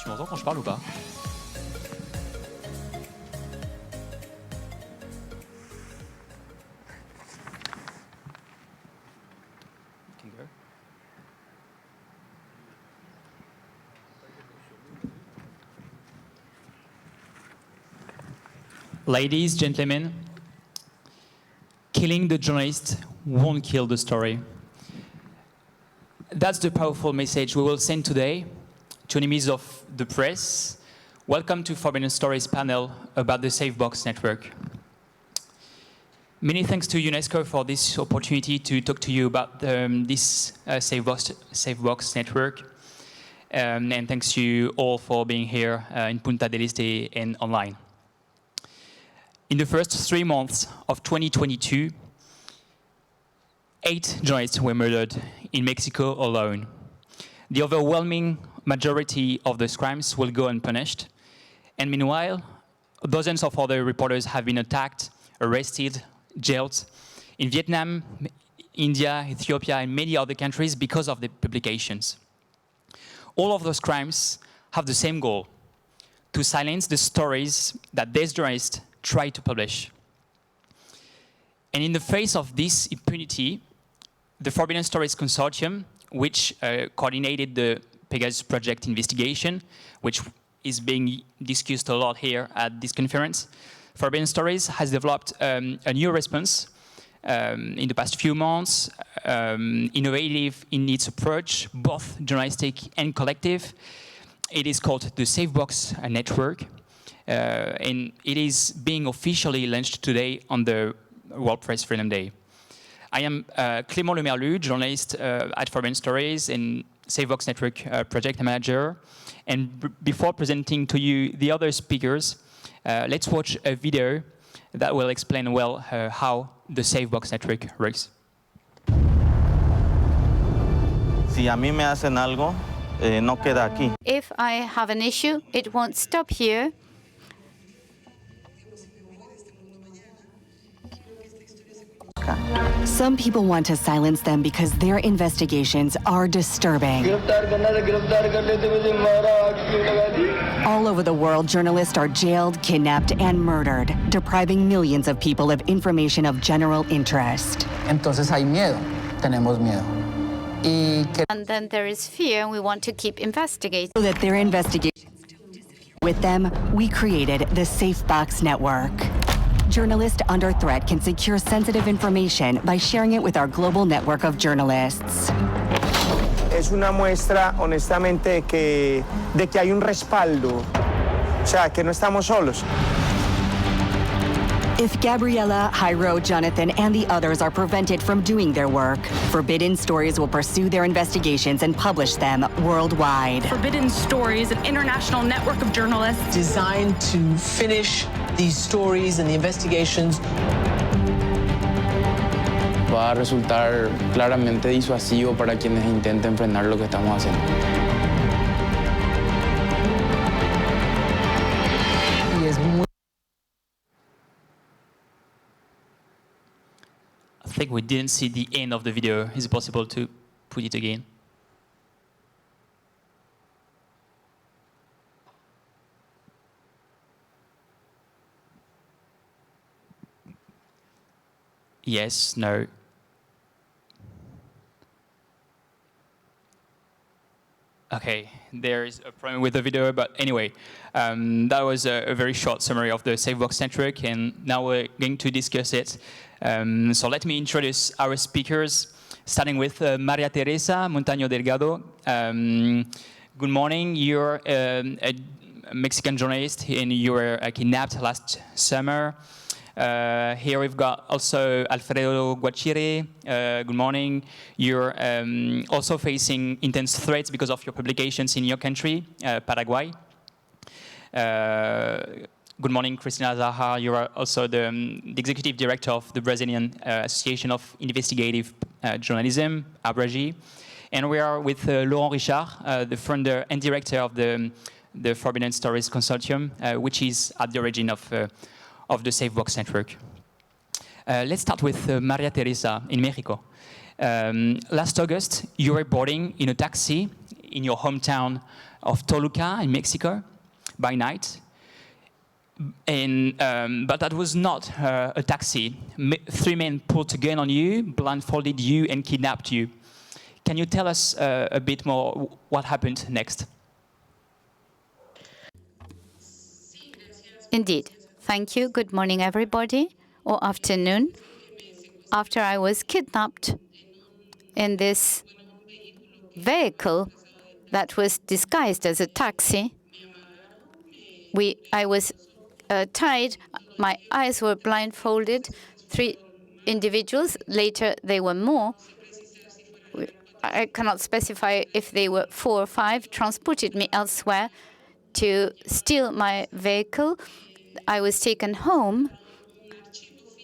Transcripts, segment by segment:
Tu m'entends quand je parle ou pas? Ladies, gentlemen, killing the journalist won't kill the story. That's the powerful message we will send today to enemies of the press. Welcome to Forbidden Stories panel about the Safebox Network. Many thanks to UNESCO for this opportunity to talk to you about this Safebox Network. And thanks to you all for being here in Punta del Este and online. In the first 3 months of 2022, 8 journalists were murdered in Mexico alone. The overwhelming majority of those crimes will go unpunished. And meanwhile, dozens of other reporters have been attacked, arrested, jailed in Vietnam, India, Ethiopia, and many other countries because of their publications. All of those crimes have the same goal: to silence the stories that these journalists try to publish. And in the face of this impunity, the Forbidden Stories Consortium, which coordinated the Pegasus Project investigation, which is being discussed a lot here at this conference, Forbidden Stories has developed a new response in the past few months, innovative in its approach, both journalistic and collective. It is called the Safebox Network. And it is being officially launched today on the World Press Freedom Day. I am Clément le Merlus, journalist at Forbidden Stories and Safebox Network project manager. And before presenting to you the other speakers, let's watch a video that will explain well how the Safebox Network works. Si a mí me hacen algo, no queda aquí. If I have an issue, it won't stop here. Some people want to silence them because their investigations are disturbing. All over the world, journalists are jailed, kidnapped, and murdered, depriving millions of people of information of general interest. Entonces hay miedo, tenemos miedo. And then there is fear, and we want to keep investigating. So that their investigation. With them, we created the Safebox Network. Journalists under threat can secure sensitive information by sharing it with our global network of journalists. Es una muestra, honestamente, de que hay un respaldo, o sea, que no estamos solos. If Gabriela, Jairo, Jonathan, and the others are prevented from doing their work, Forbidden Stories will pursue their investigations and publish them worldwide. Forbidden Stories, an international network of journalists designed to finish these stories and the investigations. Va a resultar claramente disuasivo para quienes intenten frenar lo que estamos haciendo. Y es muy I think we didn't see the end of the video. Is it possible to put it again? Yes, no. Okay, there is a problem with the video, but anyway, that was a very short summary of the Safebox Network, and now we're going to discuss it. So let me introduce our speakers, starting with María Teresa Montaño Delgado. Good morning. You're a Mexican journalist, and you were kidnapped last summer. Here we've got also Alfredo Guachiré. Good morning. You're also facing intense threats because of your publications in your country, Paraguay. Good morning, Cristina Zahar. You are also the executive director of the Brazilian Association of Investigative Journalism, ABRAJI. And we are with Laurent Richard, the founder and director of the Forbidden Stories Consortium, which is at the origin of the Safebox Network. Let's start with María Teresa in Mexico. Last August, you were boarding in a taxi in your hometown of Toluca in Mexico by night. But that was not a taxi. 3 men pulled a gun on you, blindfolded you, and kidnapped you. Can you tell us a bit more what happened next? Indeed. Thank you. Good morning, everybody, or afternoon. After I was kidnapped in this vehicle that was disguised as a taxi, I was tied. My eyes were blindfolded. 3 individuals. Later, they were more. I cannot specify if they were 4 or 5. Transported me elsewhere to steal my vehicle. I was taken home.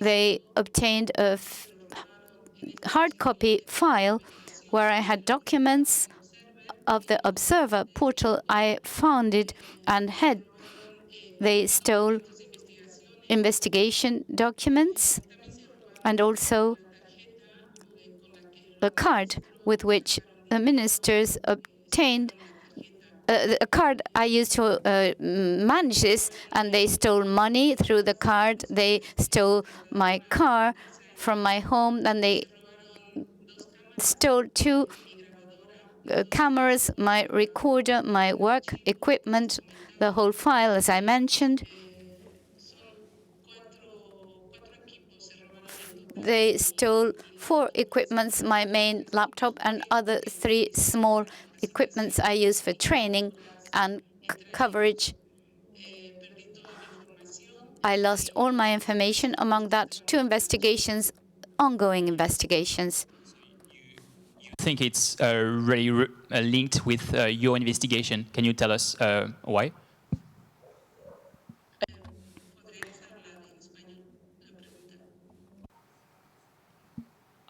They obtained a hard copy file where I had documents of the Observer portal. I found it and they stole investigation documents and also a card with which the ministers obtained a card I used to manage this, and they stole money through the card. They stole my car from my home, and they stole 2 cameras, my recorder, my work equipment, the whole file, as I mentioned. They stole 4 equipments, my main laptop, and other 3 small equipments I use for training and coverage. I lost all my information, among that 2 investigations, ongoing investigations. I think it's really linked with your investigation. Can you tell us why?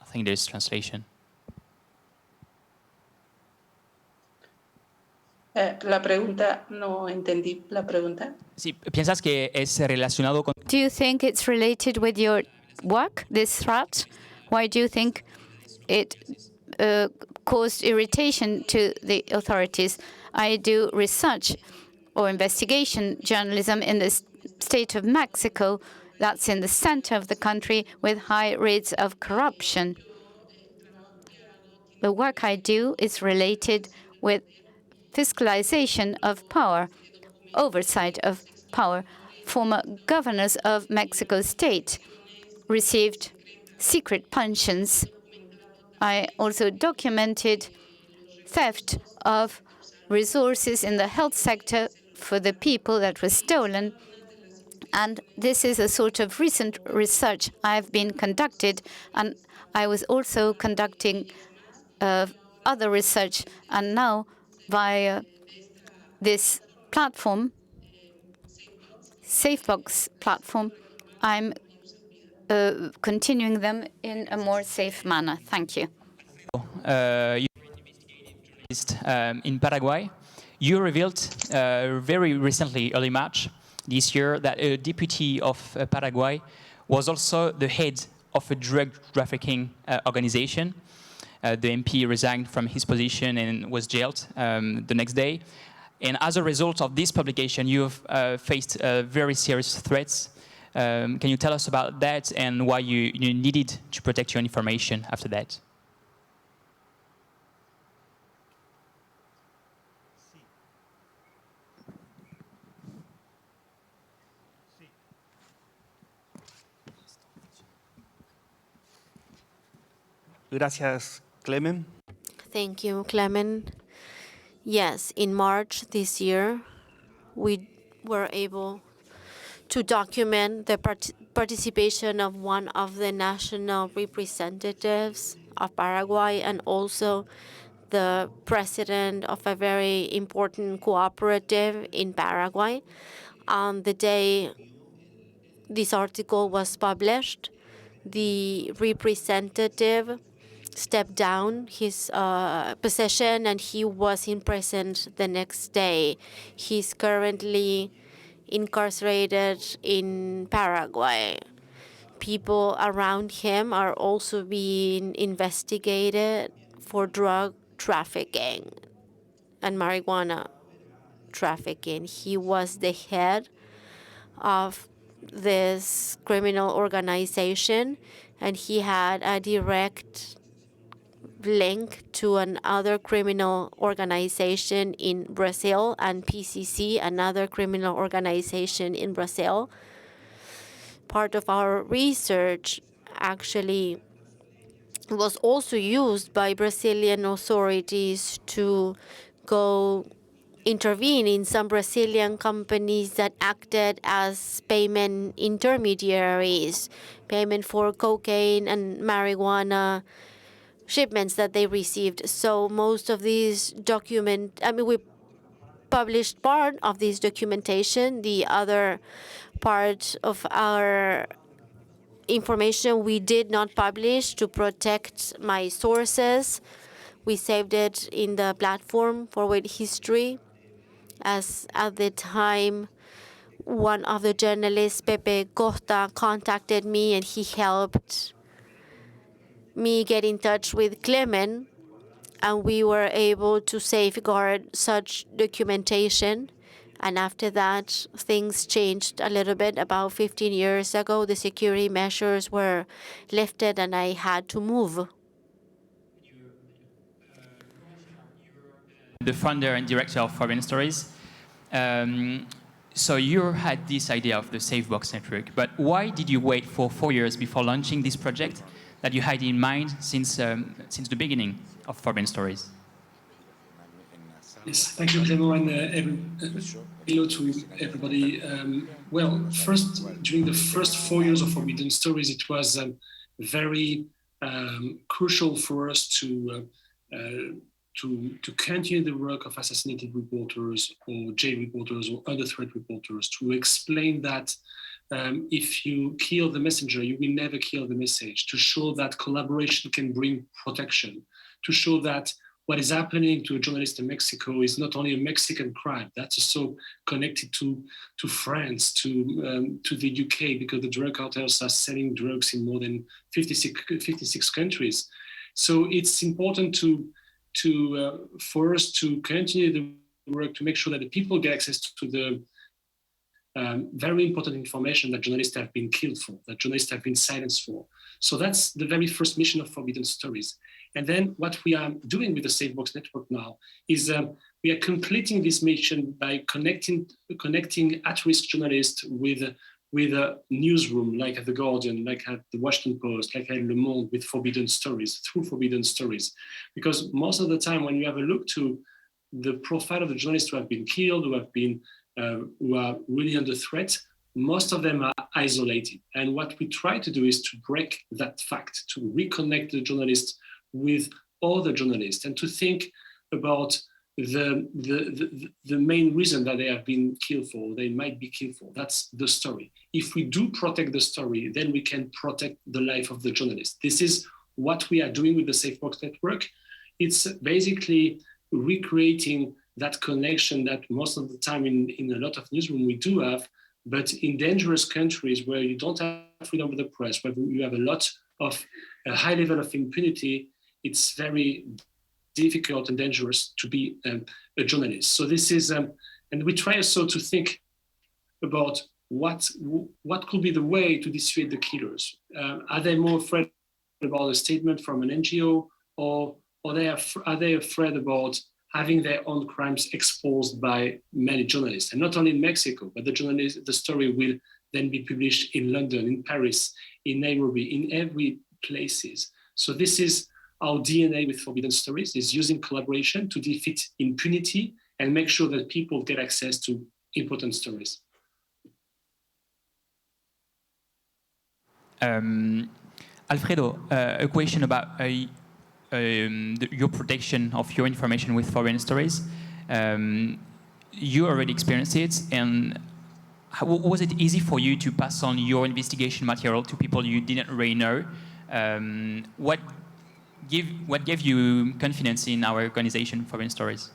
I think there's translation. La pregunta, no entendí la pregunta. Sí, ¿piensas que es relacionado con... Do you think it's related with your work, this threat? Why do you think it caused irritation to the authorities? I do research or investigation journalism in the state of Mexico. That's in the center of the country with high rates of corruption. The work I do is related with fiscalization of power, oversight of power. Former governors of Mexico State received secret pensions. I also documented theft of resources in the health sector for the people that was stolen. And this is a sort of recent research I've been conducted, and I was also conducting other research, and now via this platform, Safebox platform, I'm continuing them in a more safe manner. Thank you. In Paraguay, you revealed very recently, early March this year, that a deputy of Paraguay was also the head of a drug trafficking organization. The MP resigned from his position and was jailed the next day. And as a result of this publication, you've faced very serious threats. Can you tell us about that and why you needed to protect your information after that? Gracias, Clément. Thank you, Clément. Yes, in March this year, we were able to document the participation of one of the national representatives of Paraguay and also the president of a very important cooperative in Paraguay. On the day this article was published, the representative stepped down his position and he was imprisoned the next day. He's currently incarcerated in Paraguay. People around him are also being investigated for drug trafficking. and marijuana trafficking. He was the head of this criminal organization, and he had a direct link to another criminal organization in Brazil, and PCC, another criminal organization in Brazil. Part of our research actually was also used by Brazilian authorities to go intervene in some Brazilian companies that acted as payment intermediaries, payment for cocaine and marijuana shipments that they received. So most of these we published part of this documentation. The other part of our information we did not publish to protect my sources. We saved it in the platform Forward History, as at the time one of the journalists, Pepe Costa, contacted me, and he helped me get in touch with Clément, and we were able to safeguard such documentation. And after that, things changed a little bit. About 15 years ago, the security measures were lifted, and I had to move. The founder and director of Foreign Stories. So you had this idea of the Safebox Network, but why did you wait for 4 years before launching this project that you had in mind since the beginning of Foreign Stories? Yes, thank you, Clément, and hello to everybody. Well, first, during the first 4 years of Forbidden Stories, it was very crucial for us to continue the work of assassinated reporters or jail reporters or under threat reporters, to explain that if you kill the messenger, you will never kill the message, to show that collaboration can bring protection, to show that what is happening to a journalist in Mexico is not only a Mexican crime, that's also connected to France, to the UK, because the drug cartels are selling drugs in more than 56 countries. So it's important for us to continue the work to make sure that the people get access to the very important information that journalists have been killed for, that journalists have been silenced for. So that's the very first mission of Forbidden Stories. And then what we are doing with the Safebox Network now is we are completing this mission by connecting at-risk journalists with a newsroom like at The Guardian, like at The Washington Post, like at Le Monde, with Forbidden Stories, through Forbidden Stories. Because most of the time when you have a look to the profile of the journalists who have been killed, who are really under threat, most of them are isolated. And what we try to do is to break that fact, to reconnect the journalists with other journalists, and to think about the main reason that they have been killed for, they might be killed for. That's the story. If we do protect the story, then we can protect the life of the journalist. This is what we are doing with the Safebox Network. It's basically recreating that connection that most of the time in a lot of newsrooms we do have, but in dangerous countries where you don't have freedom of the press, where you have a lot of a high level of impunity, it's very difficult and dangerous to be a journalist. So this is, and we try also to think about what could be the way to dissuade the killers. Are they more afraid about a statement from an NGO, or are they afraid about having their own crimes exposed by many journalists? And not only in Mexico, but the story will then be published in London, in Paris, in Nairobi, in every places. So this is our DNA with Forbidden Stories, is using collaboration to defeat impunity and make sure that people get access to important stories. Alfredo, a question about your protection of your information with Foreign Stories. You already experienced it, and was it easy for you to pass on your investigation material to people you didn't really know? What gave you confidence in our organization, Foreign Stories?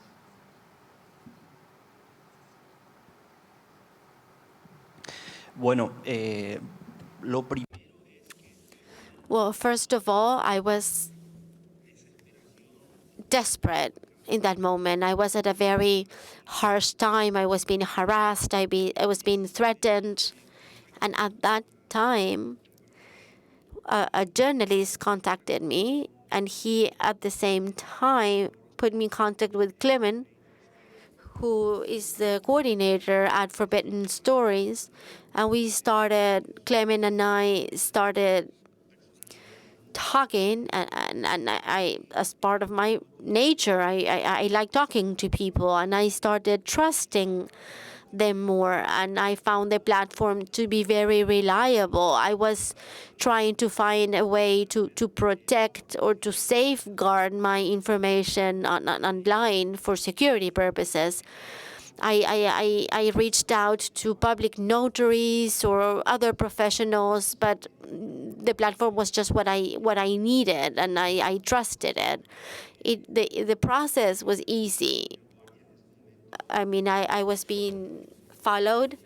Bueno, Well, first of all, I was desperate in that moment. I was at a very harsh time. I was being harassed. I was being threatened. And at that time, a journalist contacted me, and he, at the same time, put me in contact with Clément, who is the coordinator at Forbidden Stories. And Clément and I started talking, and I, as part of my nature, I like talking to people, and I started trusting them more, and I found the platform to be very reliable. I was trying to find a way to protect or to safeguard my information online for security purposes. I reached out to public notaries or other professionals, but the platform was just what I needed, and I trusted it. The process was easy. I mean, I was being followed.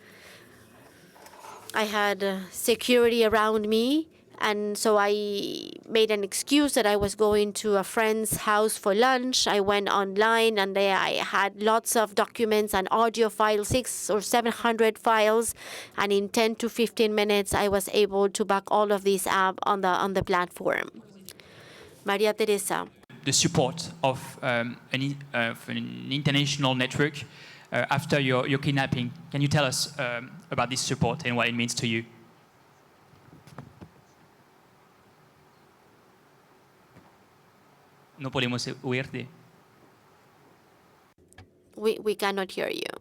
I had security around me, and so I made an excuse that I was going to a friend's house for lunch. I went online, and there I had lots of documents and audio files, 600 or 700 files, and in 10 to 15 minutes, I was able to back all of these up on the platform. María Teresa. The support of an international network after your kidnapping. Can you tell us about this support and what it means to you? No podemos oírte. We cannot hear you.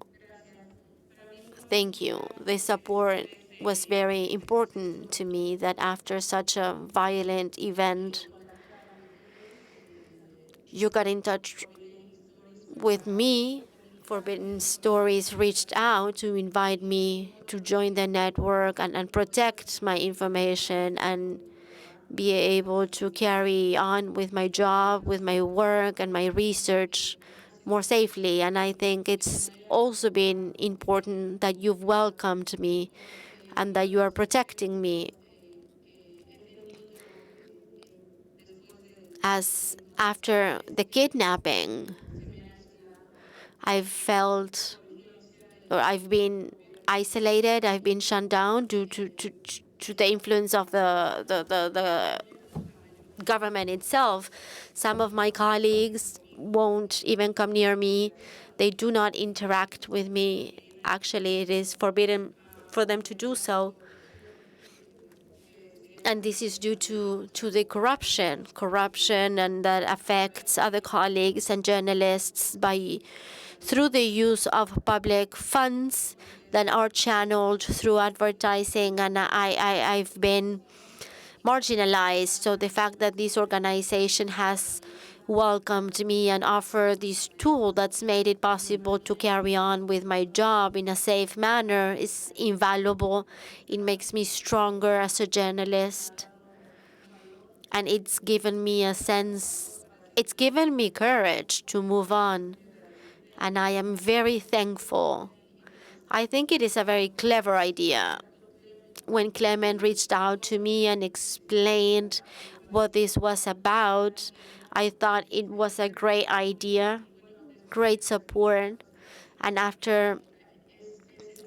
Thank you. The support was very important to me, that after such a violent event, you got in touch with me. Forbidden Stories reached out to invite me to join the network and protect my information and be able to carry on with my job, with my work and my research more safely. And I think it's also been important that you've welcomed me and that you are protecting me. As after the kidnapping, I've been isolated, I've been shut down due to the influence of the government itself. Some of my colleagues won't even come near me. They do not interact with me. Actually, it is forbidden for them to do so. And this is due to the corruption, and that affects other colleagues and journalists through the use of public funds that are channeled through advertising, and I've been marginalized. So the fact that this organization has welcomed me and offered this tool that's made it possible to carry on with my job in a safe manner is invaluable. It makes me stronger as a journalist. And it's given me courage to move on. And I am very thankful. I think it is a very clever idea. When Clément reached out to me and explained what this was about, I thought it was a great idea, great support. And after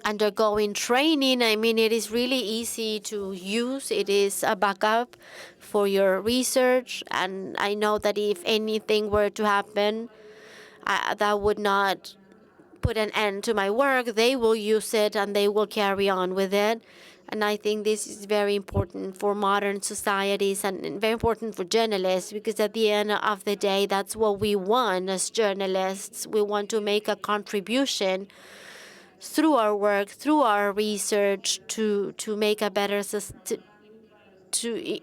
undergoing training, I mean, it is really easy to use. It is a backup for your research. And I know that if anything were to happen, that would not put an end to my work. They will use it and they will carry on with it. And I think this is very important for modern societies and very important for journalists, because at the end of the day, that's what we want as journalists. We want to make a contribution through our work, through our research, to make a better to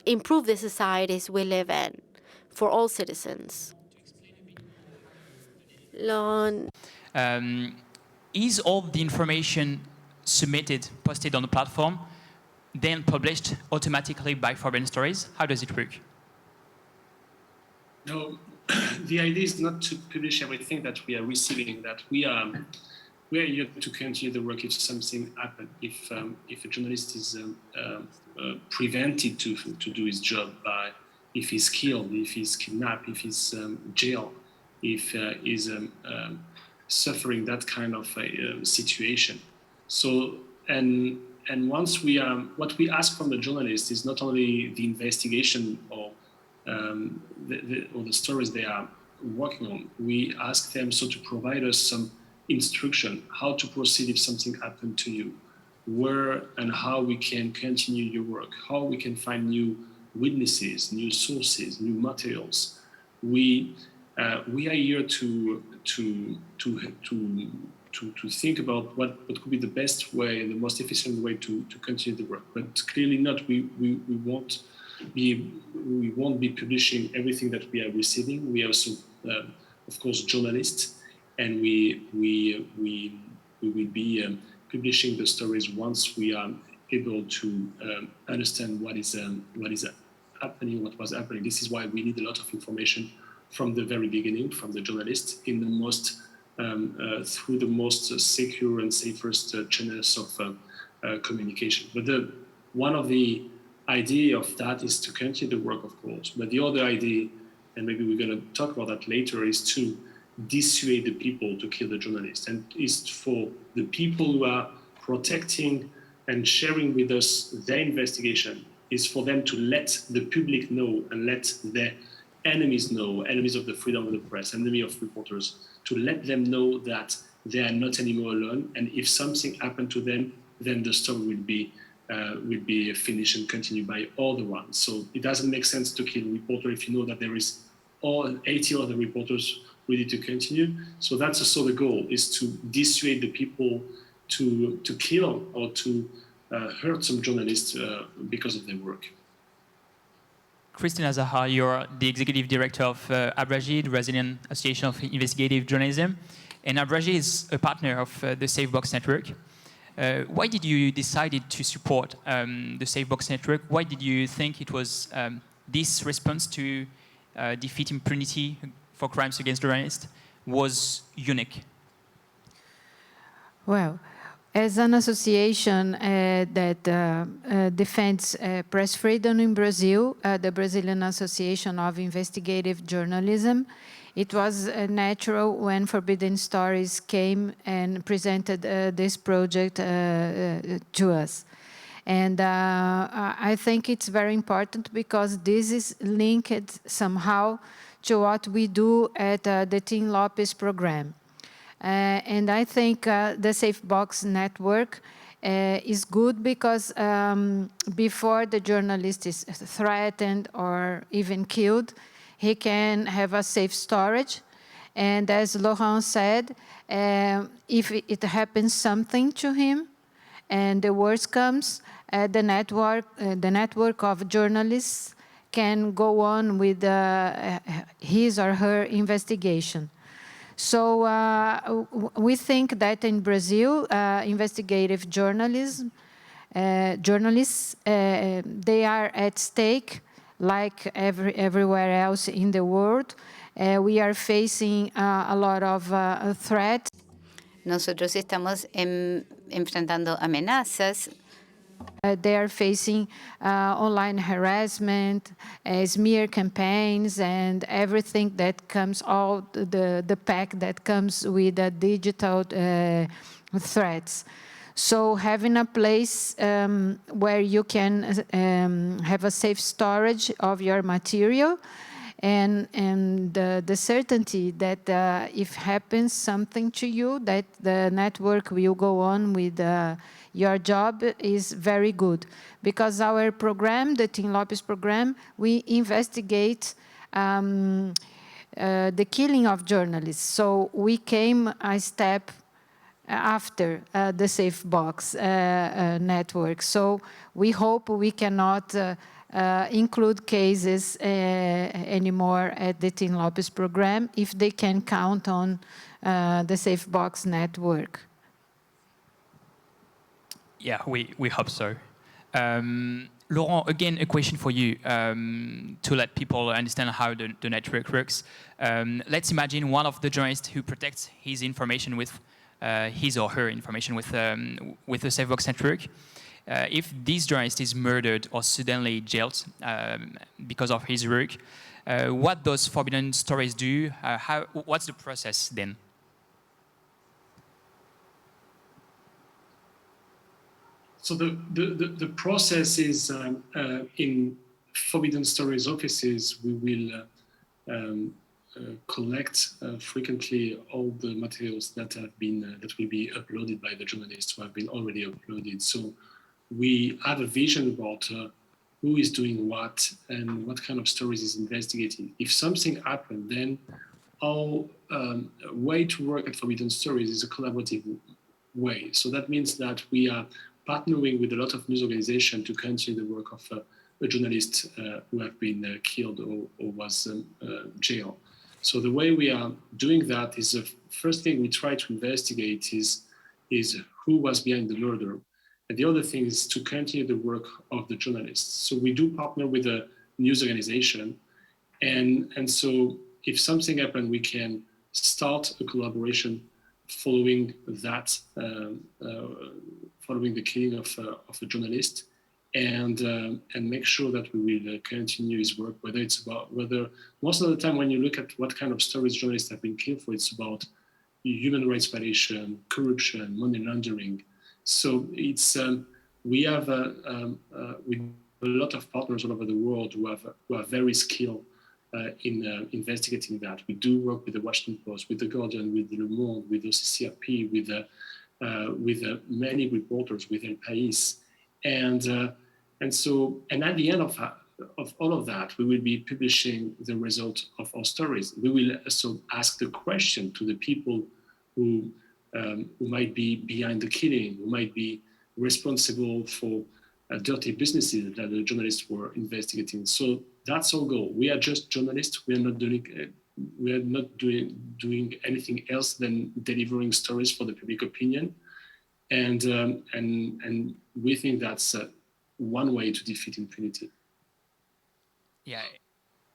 improve the societies we live in for all citizens. Laurent. Is all the information submitted, posted on the platform, then published automatically by Forbidden Stories? How does it work? No, the idea is not to publish everything that we are receiving. That we are here to continue the work if something happens. If a journalist is prevented to do his job, if he's killed, if he's kidnapped, if he's jailed, is suffering that kind of situation. So and once what we ask from the journalists is not only the investigation or the stories they are working on. We ask them to provide us some instruction how to proceed if something happened to you, where and how we can continue your work, how we can find new witnesses, new sources, new materials. We are here to think about what could be the best way, the most efficient way to continue the work. But clearly not. We won't be publishing everything that we are receiving. We are also, of course, journalists, and we will be publishing the stories once we are able to understand what is happening, what was happening. This is why we need a lot of information from the very beginning, from the journalists, in the most through the most secure and safest channels of communication. But one of the idea of that is to continue the work, of course. But the other idea, and maybe we're going to talk about that later, is to dissuade the people to kill the journalists, and is for the people who are protecting and sharing with us their investigation, is for them to let the public know and let their enemies know, enemies of the freedom of the press, enemy of reporters, to let them know that they are not anymore alone, and if something happened to them, then the story will be finished and continued by all the ones. So it doesn't make sense to kill a reporter if you know that there is all 80 other reporters ready to continue. So that's also the goal, is to dissuade the people to kill or to hurt some journalists because of their work. Cristina, Zahar, you're the executive director of ABRAJI, the Brazilian Association of Investigative Journalism, and ABRAJI is a partner of the Safebox Network. Why did you decide to support the Safebox Network? Why did you think it was this response to defeat impunity for crimes against journalists was unique? Well, as an association that defends press freedom in Brazil, the Brazilian Association of Investigative Journalism, it was natural when Forbidden Stories came and presented this project to us. And I think it's very important because this is linked somehow to what we do at the Tim Lopes program. And I think the Safebox Network is good because before the journalist is threatened or even killed, he can have a safe storage. And as Laurent said, if it happens something to him and the worst comes, the network of journalists can go on with his or her investigation. So we think that in Brazil, investigative journalists, they are at stake like everywhere else in the world. We are facing a lot of threats. Nosotros estamos enfrentando amenazas. They are facing online harassment, smear campaigns, and everything that comes, all the pack that comes with the digital threats. So having a place where you can have a safe storage of your material and the certainty that if happens something to you, that the network will go on with your job is very good. Because our program, the Tim Lopes program, we investigate the killing of journalists. So we came a step after the Safebox network. So we hope we cannot include cases anymore at the Tim Lopes program if they can count on the Safebox network. Yeah, we hope so. Laurent, again, a question for you to let people understand how the network works. Let's imagine one of the journalists who protects his information with his or her information with the Safebox network. If this journalist is murdered or suddenly jailed because of his work, what those forbidden stories do, what's the process then? So the process is in Forbidden Stories offices, we will collect frequently all the materials that have been that will be uploaded by the journalists who have been already uploaded. So we have a vision about who is doing what and what kind of stories is investigating. If something happened, then our way to work at Forbidden Stories is a collaborative way. So that means that we are partnering with a lot of news organizations to continue the work of a journalist who have been killed or was jailed. So the way we are doing that is the first thing we try to investigate is who was behind the murder. And the other thing is to continue the work of the journalists. So we do partner with a news organization. And so if something happened, we can start a collaboration following that, following the killing of a journalist, and make sure that we will continue his work, whether most of the time when you look at what kind of stories journalists have been killed for, it's about human rights violation, corruption, money laundering. So it's we have a lot of partners all over the world who are very skilled in investigating that. We do work with the Washington Post, with the Guardian, with Le Monde, with the CCRP, with many reporters, with El País, and at the end of all of that, we will be publishing the result of our stories. We will also ask the question to the people who might be behind the killing, who might be responsible for dirty businesses that the journalists were investigating. So that's our goal. We are just journalists. We are not doing anything else than delivering stories for the public opinion, and we think that's one way to defeat impunity. Yeah,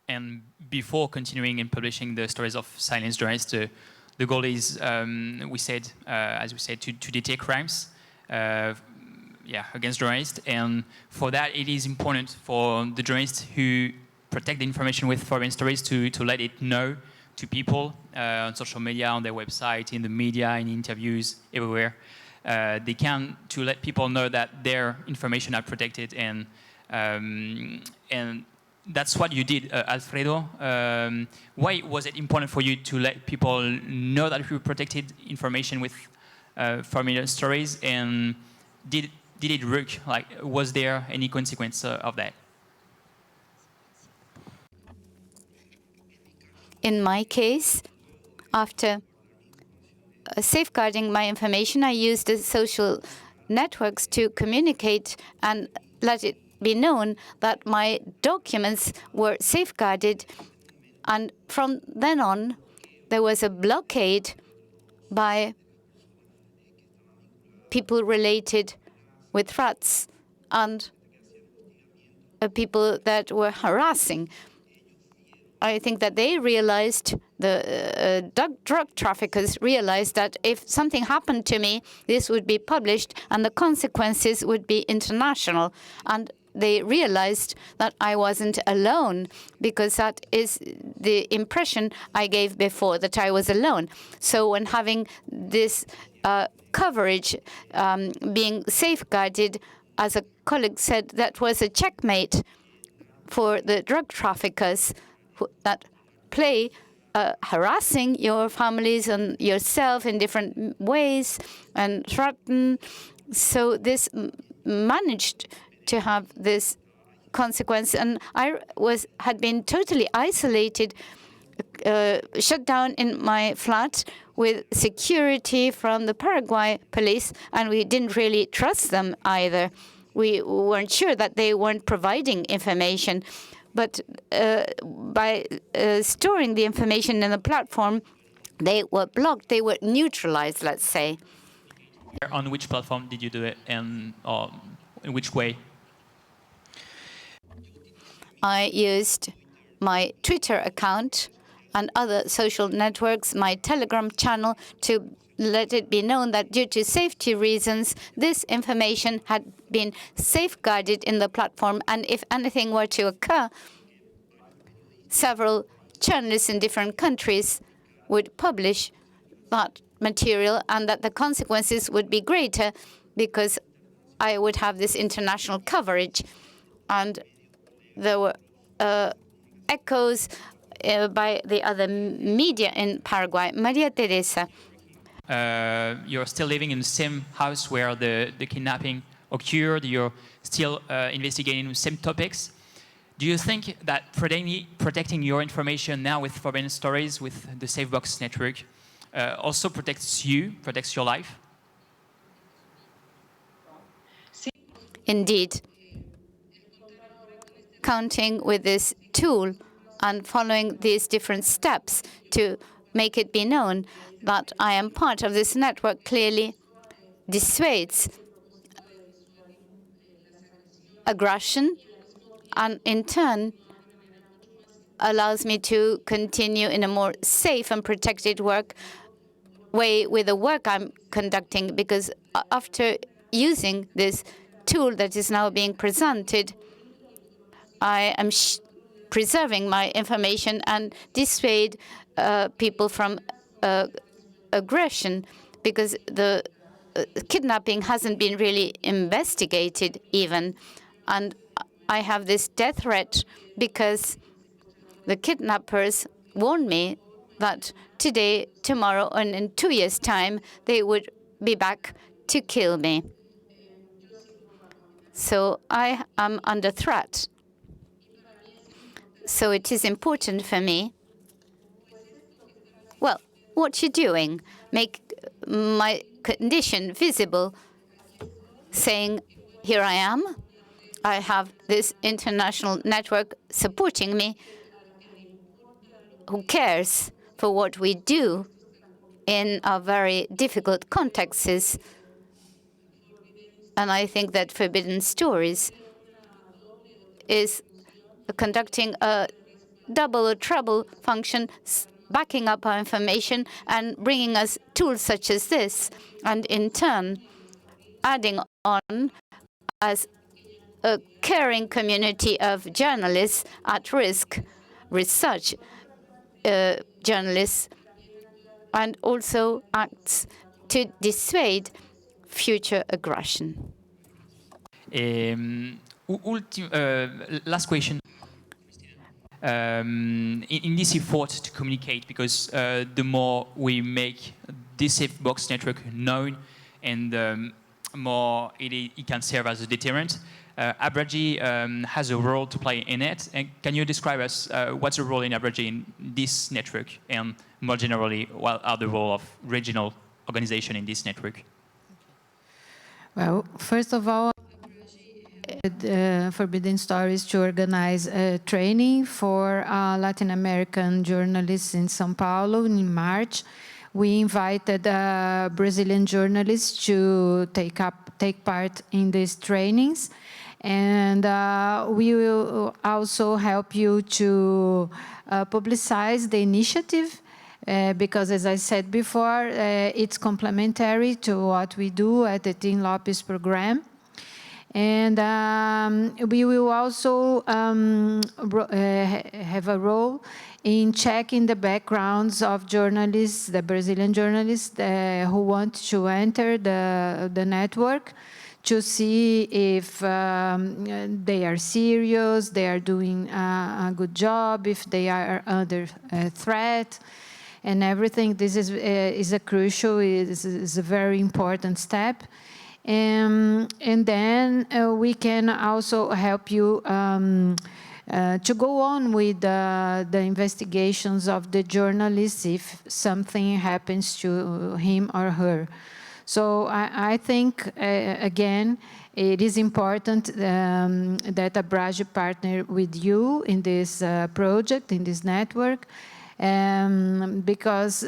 and before continuing and publishing the stories of silenced journalists, the goal is, as we said, to detect crimes, against journalists, and for that it is important for the journalists who protect the information with forbidden stories to let it know to people on social media, on their website, in the media, in interviews, everywhere. They can to let people know that their information are protected, and that's what you did, Alfredo. Why was it important for you to let people know that you protected information with forbidden stories, and did it work? Like, was there any consequence of that? In my case, after safeguarding my information, I used the social networks to communicate and let it be known that my documents were safeguarded. And from then on, there was a blockade by people related with threats and people that were harassing. I think that they realized, the drug traffickers realized that if something happened to me, this would be published and the consequences would be international. And they realized that I wasn't alone, because that is the impression I gave before, that I was alone. So when having this coverage being safeguarded, as a colleague said, that was a checkmate for the drug traffickers that play harassing your families and yourself in different ways and threaten. So this managed to have this consequence, and I had been totally isolated, shut down in my flat with security from the Paraguay police, and we didn't really trust them either. We weren't sure that they weren't providing information. But by storing the information in the platform, they were blocked, they were neutralized, let's say. On which platform did you do it, and in which way? I used my Twitter account and other social networks, my Telegram channel, to let it be known that due to safety reasons, this information had been safeguarded in the platform, and if anything were to occur, several journalists in different countries would publish that material, and that the consequences would be greater because I would have this international coverage. And there were echoes by the other media in Paraguay. María Teresa. You're still living in the same house where the kidnapping occurred. You're still investigating the same topics. Do you think that protecting your information now with forbidden stories, with the Safebox Network, also protects you, protects your life? Indeed. Counting with this tool and following these different steps to make it be known that I am part of this network clearly dissuades aggression, and in turn allows me to continue in a more safe and protected way with the work I'm conducting, because after using this tool that is now being presented, I am preserving my information and dissuade people from aggression, because the kidnapping hasn't been really investigated even. And I have this death threat because the kidnappers warned me that today, tomorrow, and in 2 years' time, they would be back to kill me. So I am under threat. So it is important for me. Well, what you're doing, make my condition visible, saying, here I am. I have this international network supporting me. Who cares for what we do in our very difficult contexts? And I think that Forbidden Stories is conducting a double or treble function, backing up our information and bringing us tools such as this, and in turn adding on as a caring community of journalists at risk, research journalists, and also acts to dissuade future aggression. Last question. In this effort to communicate, because the more we make this Safebox network known, and the more it can serve as a deterrent, ABRAJI has a role to play in it. And can you describe us what's the role in ABRAJI in this network, and more generally, what are the role of regional organization in this network? Well, first of all, Forbidden Stories to organize a training for Latin American journalists in São Paulo in March. We invited Brazilian journalists to take part in these trainings, and we will also help you to publicize the initiative, because, as I said before, it's complementary to what we do at the Tim Lopes program. And we will also have a role in checking the backgrounds of journalists, the Brazilian journalists who want to enter the network, to see if they are serious, they are doing a good job, if they are under threat, and everything. This is a crucial, is a very important step. And then we can also help you to go on with the investigations of the journalists if something happens to him or her. So I think, again, it is important that ABRAJI partner with you in this project, in this network, because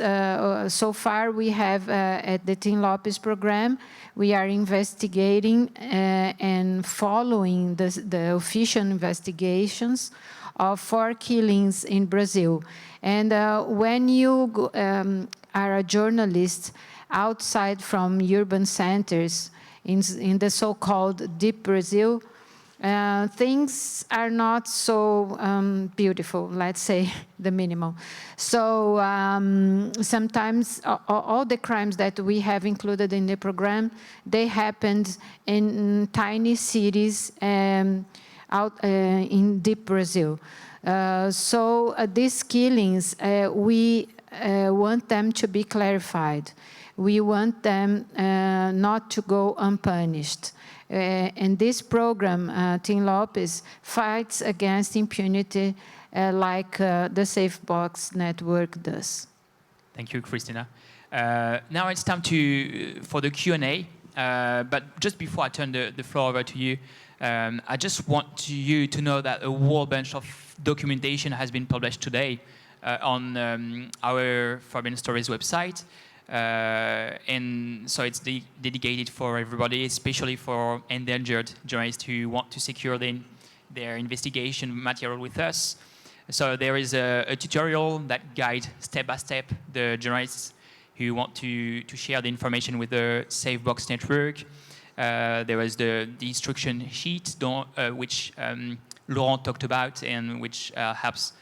so far we have at the Tim Lopes program, we are investigating and following the official investigations of 4 killings in Brazil. And when you are a journalist outside from urban centers in the so-called deep Brazil, things are not so beautiful, let's say the minimum. So sometimes all the crimes that we have included in the program, they happened in tiny cities out in deep Brazil. So these killings, we want them to be clarified. We want them not to go unpunished. And this program, Team Lopes, fights against impunity like the Safebox Network does. Thank you, Cristina. Now it's time for the Q&A. But just before I turn the floor over to you, I just want you to know that a whole bunch of documentation has been published today on our Forbidden Stories website. And so it's dedicated for everybody, especially for endangered journalists who want to secure their investigation material with us. So there is a tutorial that guides step by step the journalists who want to share the information with the Safebox Network. There was the instruction sheet which Laurent talked about, and which helps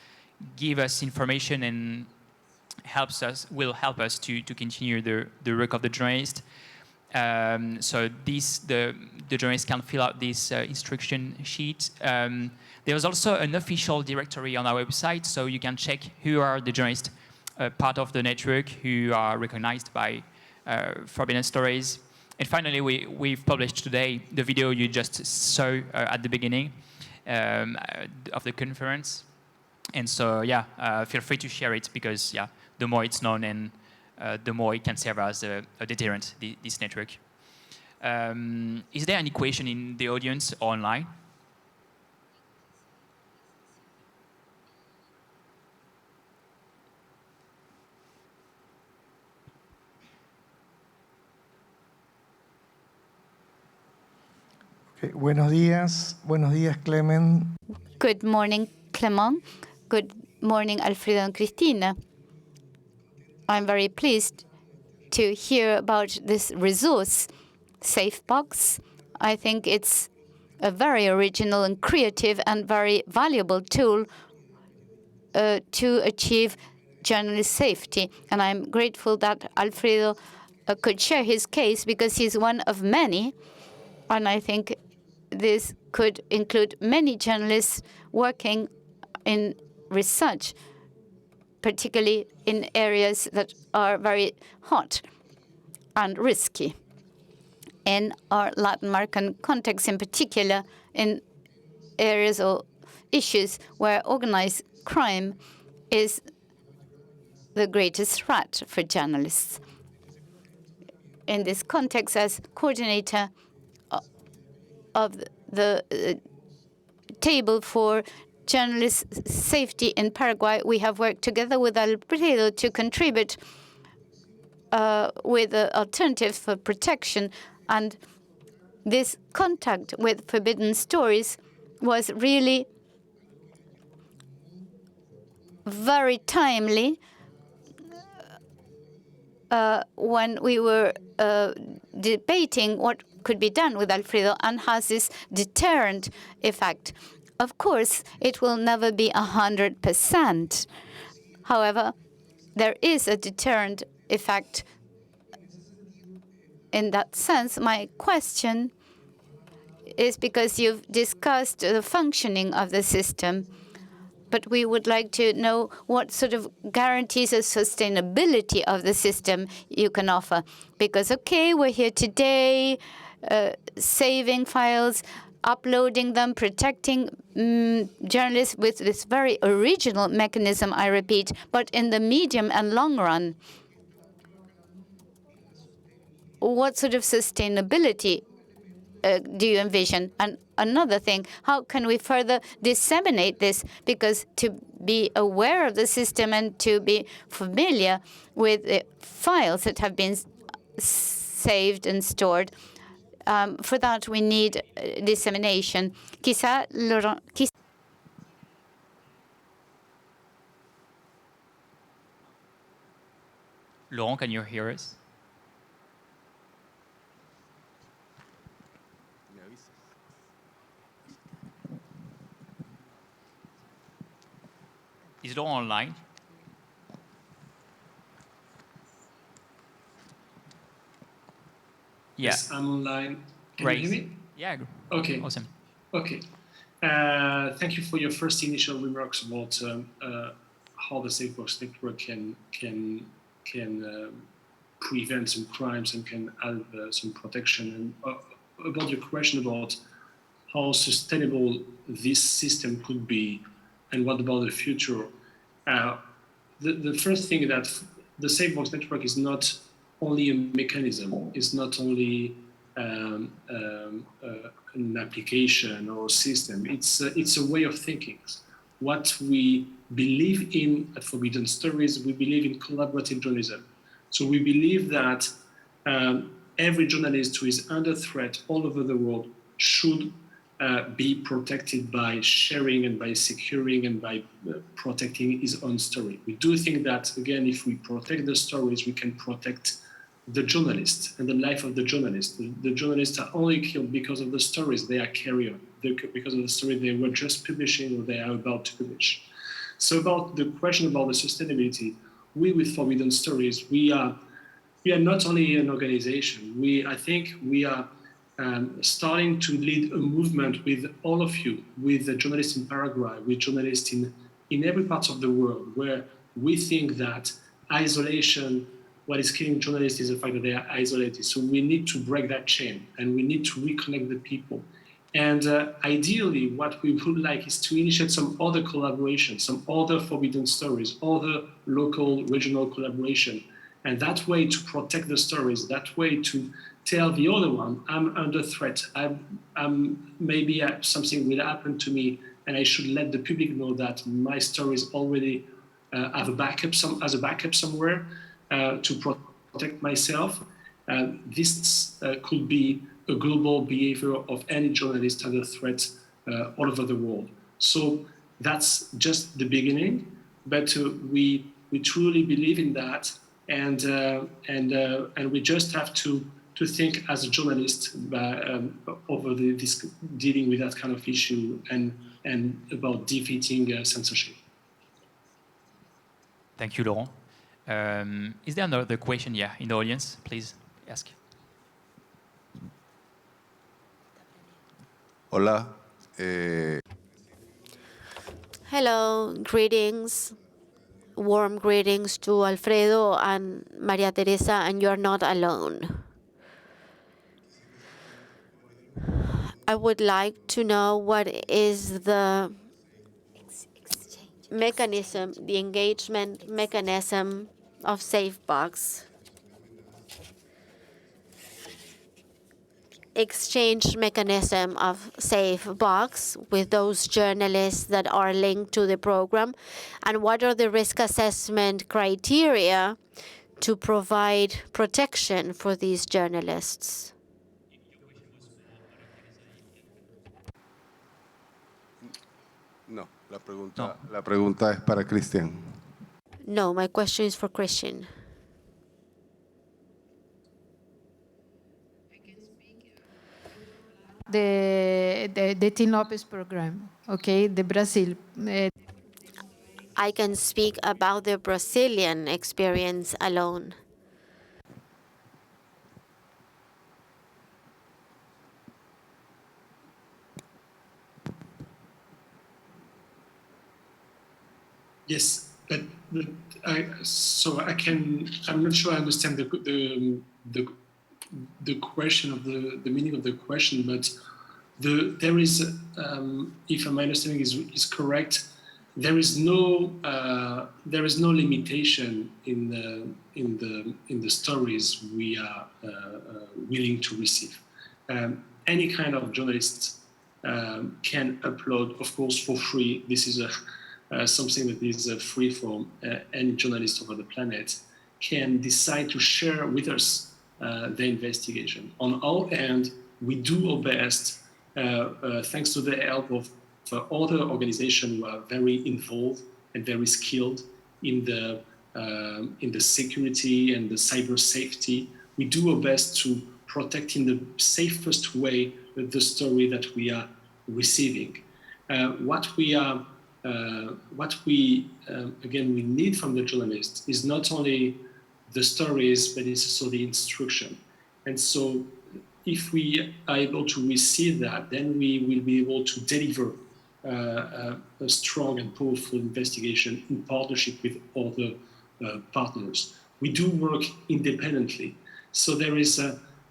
give us information and will help us to continue the work of the journalist. So the journalists can fill out this instruction sheet. There's also an official directory on our website, so you can check who are the journalists part of the network who are recognized by Forbidden Stories. And finally, we've published today the video you just saw at the beginning of the conference. And so, yeah, feel free to share it, because, yeah, the more it's known and the more it can serve as a deterrent, this network. Is there any question in the audience or online? Okay. Buenos días, Clément. Good morning, Clément. Good morning, Alfredo and Cristina. I'm very pleased to hear about this resource, Safebox. I think it's a very original and creative and very valuable tool to achieve journalist safety. And I'm grateful that Alfredo could share his case, because he's one of many. And I think this could include many journalists working in research, particularly in areas that are very hot and risky. In our Latin American context, in particular, in areas or issues where organized crime is the greatest threat for journalists. In this context, as coordinator of the table for journalist safety in Paraguay, we have worked together with Alfredo to contribute with alternatives for protection. And this contact with Forbidden Stories was really very timely when we were debating what could be done with Alfredo, and has this deterrent effect. Of course, it will never be 100%. However, there is a deterrent effect. In that sense, my question is, because you've discussed the functioning of the system, but we would like to know what sort of guarantees of sustainability of the system you can offer. Because, okay, we're here today, saving files, uploading them, protecting journalists with this very original mechanism, I repeat. But in the medium and long run, what sort of sustainability do you envision? And another thing, how can we further disseminate this? Because to be aware of the system and to be familiar with the files that have been saved and stored, for that we need dissemination. Laurent, Laurent, can you hear us? Is Laurent online? Yeah. Yes, I'm online. Can Great. you hear me? Yeah. Okay. Awesome. Okay. Thank you for your first initial remarks about how the Safebox Network can prevent some crimes and can add some protection. And about your question about how sustainable this system could be and what about the future. The first thing that the Safebox Network is not only a mechanism, it's not only an application or system, it's a way of thinking. What we believe in at Forbidden Stories, we believe in collaborative journalism. So we believe that every journalist who is under threat all over the world should be protected by sharing and by securing and by protecting his own story. We do think that, again, if we protect the stories, we can protect the journalist and the life of the journalist. The journalists are only killed because of the stories they are carrying on, because of the story they were just publishing or they are about to publish. So about the question about the sustainability, we with Forbidden Stories, we are not only an organization, I think we are starting to lead a movement with all of you, with the journalists in Paraguay, with journalists in every part of the world, where we think that isolation, what is killing journalists is the fact that they are isolated. So we need to break that chain and we need to reconnect the people. And ideally, what we would like is to initiate some other collaboration, some other Forbidden Stories, other local, regional collaboration. And that way to protect the stories, that way to tell the other one, I'm under threat. Maybe something will happen to me and I should let the public know that my stories already have a backup somewhere to protect myself. This could be a global behavior of any journalist under threat all over the world. So that's just the beginning, but we truly believe in that, and we just have to think as a journalist over this dealing with that kind of issue and about defeating censorship. Thank you, Laurent. Is there another question? Yeah, in the audience, please ask. Hola. Hello, greetings. Warm greetings to Alfredo and María Teresa, and you're not alone. I would like to know what is the mechanism, the engagement mechanism of Safebox. Exchange mechanism of Safebox with those journalists that are linked to the program, and what are the risk assessment criteria to provide protection for these journalists? No, la pregunta es para Cristian. No, my question is for Christian. The Tim Lopez program, okay, the Brazil. I can speak about the Brazilian experience alone. Yes, but I'm not sure I understand the question of the meaning of the question, but there is, if my understanding is correct, there is no limitation in the stories we are willing to receive. Any kind of journalist can upload, of course, for free. This is something that is free for any journalist over the planet, can decide to share with us the investigation. On our end, we do our best, thanks to the help of other organizations who are very involved and very skilled in the security and the cyber safety. We do our best to protect in the safest way the story that we are receiving. What we are what we, again, we need from the journalists is not only the stories, but it's also the instruction. And so if we are able to receive that, then we will be able to deliver a strong and powerful investigation in partnership with other partners. We do work independently, so there is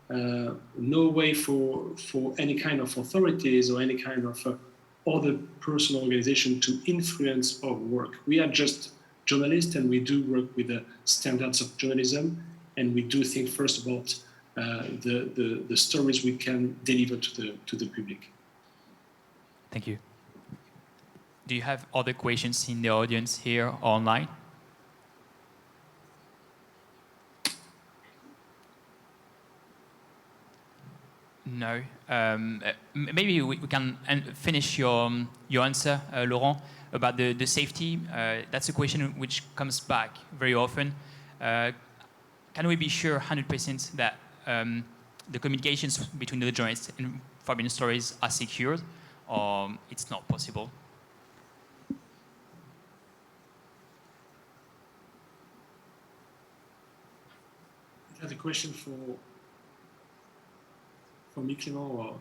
no way for any kind of authorities or any kind of other personal organization to influence our work. We are just journalists, and we do work with the standards of journalism, and we do think first about the stories we can deliver to the public. Thank you. Do you have other questions in the audience here or online? No. Maybe we can finish your answer, Laurent, about the safety. That's a question which comes back very often. Can we be sure 100% that the communications between the journalists and forbidden stories are secured, or it's not possible? Is that a question for me, Clément, or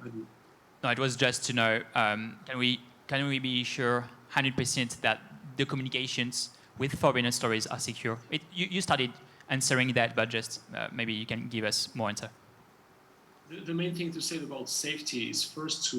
No, it was just to know, can we be sure 100% that the communications with forbidden stories are secure? You started answering that, but just maybe you can give us more answer. The main thing to say about safety is first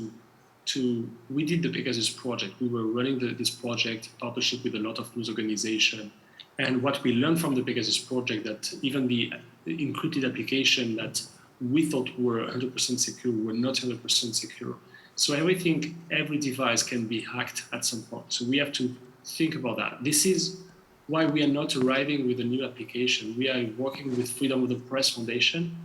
we did the Pegasus project. We were running this project in partnership with a lot of news organizations. And what we learned from the Pegasus project, that even the encrypted application that we thought were 100% secure were not 100% secure. So every device can be hacked at some point. So we have to think about that. This is why we are not arriving with a new application. We are working with Freedom of the Press Foundation,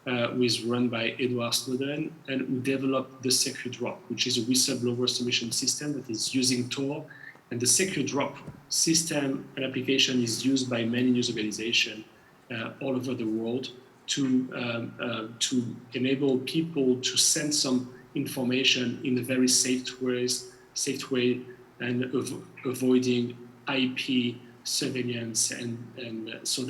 who is run by Edward Snowden, and who developed the Secure Drop, which is a whistleblower submission system that is using Tor. And the Secure Drop system and application is used by many news organizations all over the world to enable people to send some information in a very safe way, and avoiding IP surveillance. And so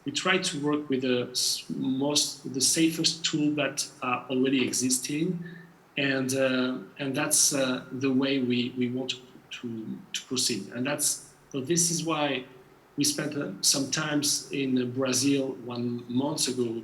we try to work with the safest tool that are already existing, and that's the way we want to proceed. And so this is why we spent some time in Brazil 1 month ago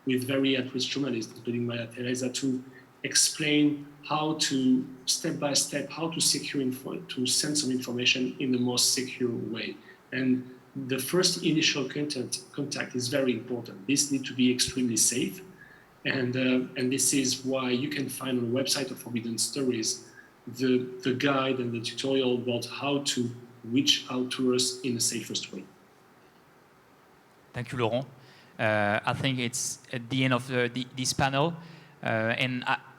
with very at-risk journalists, including María, Teresa, to explain how to, step by step, how to to send some information in the most secure way. And the first initial contact is very important. This needs to be extremely safe. And this is why you can find on the website of Forbidden Stories the guide and the tutorial about how to reach out to us in the safest way. Thank you, Laurent. I think it's at the end of this panel.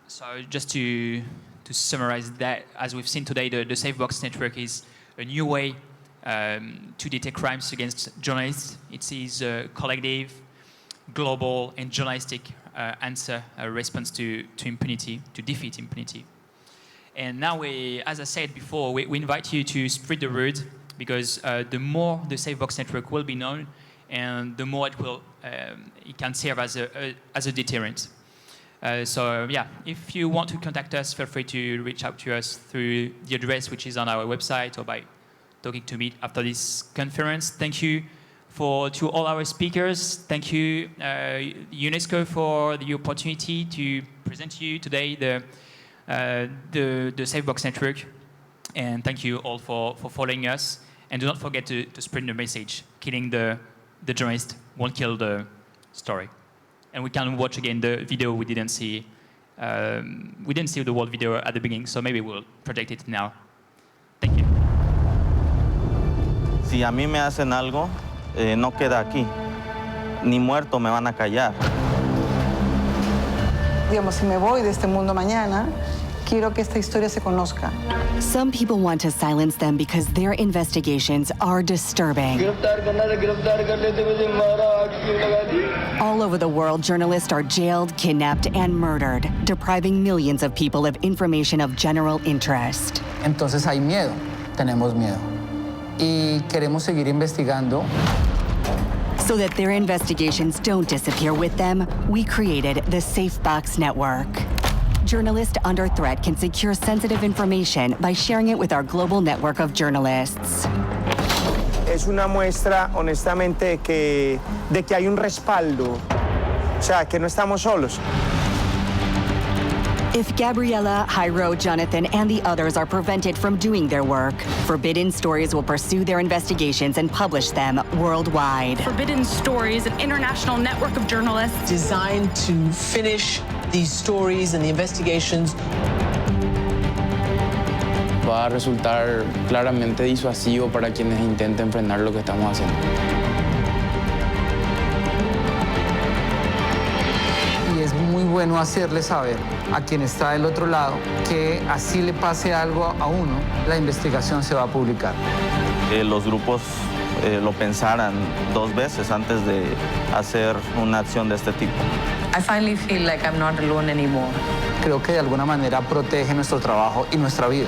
So just to summarize that, as we've seen today, the Safebox Network is a new way to detect crimes against journalists. It is a collective, global, and journalistic response to impunity, to defeat impunity. And now, as I said before, we invite you to spread the word, because the more the Safebox Network will be known, and the more it can serve as a deterrent. So yeah, if you want to contact us, feel free to reach out to us through the address which is on our website, or by talking to me after this conference. Thank you to all our speakers. Thank you, UNESCO, for the opportunity to present to you today the Safebox Network. And thank you all for following us. And do not forget to spread the message. Killing the journalist won't kill the story. And we can watch again the video we didn't see. We didn't see the whole video at the beginning, so maybe we'll project it now. Thank you. Si a mí me hacen algo, no queda aquí. Ni muerto me van a callar. Digamos, si me voy de este mundo mañana, quiero que esta historia se conozca. Some people want to silence them because their investigations are disturbing. All over the world, journalists are jailed, kidnapped, and murdered, depriving millions of people of information of general interest. Entonces hay miedo. tenemos miedo. Y queremos seguir investigando. So that their investigations don't disappear with them, we created the Safebox Network. Journalists under threat can secure sensitive information by sharing it with our global network of journalists. Es una muestra, honestamente, de que hay un respaldo, o sea, que no estamos solos. If Gabriela, Jairo, Jonathan, and the others are prevented from doing their work, Forbidden Stories will pursue their investigations and publish them worldwide. Forbidden Stories, an international network of journalists designed to finish these stories and the investigations. Va a resultar claramente disuasivo para quienes intenten frenar lo que estamos haciendo. Y es muy bueno hacerle saber a quien está del otro lado que así le pase algo a uno, la investigación se va a publicar. Que los grupos lo pensaran 2 veces antes de hacer una acción de este tipo. I finally feel like I'm not alone anymore. Creo que de alguna manera protege nuestro trabajo y nuestra vida.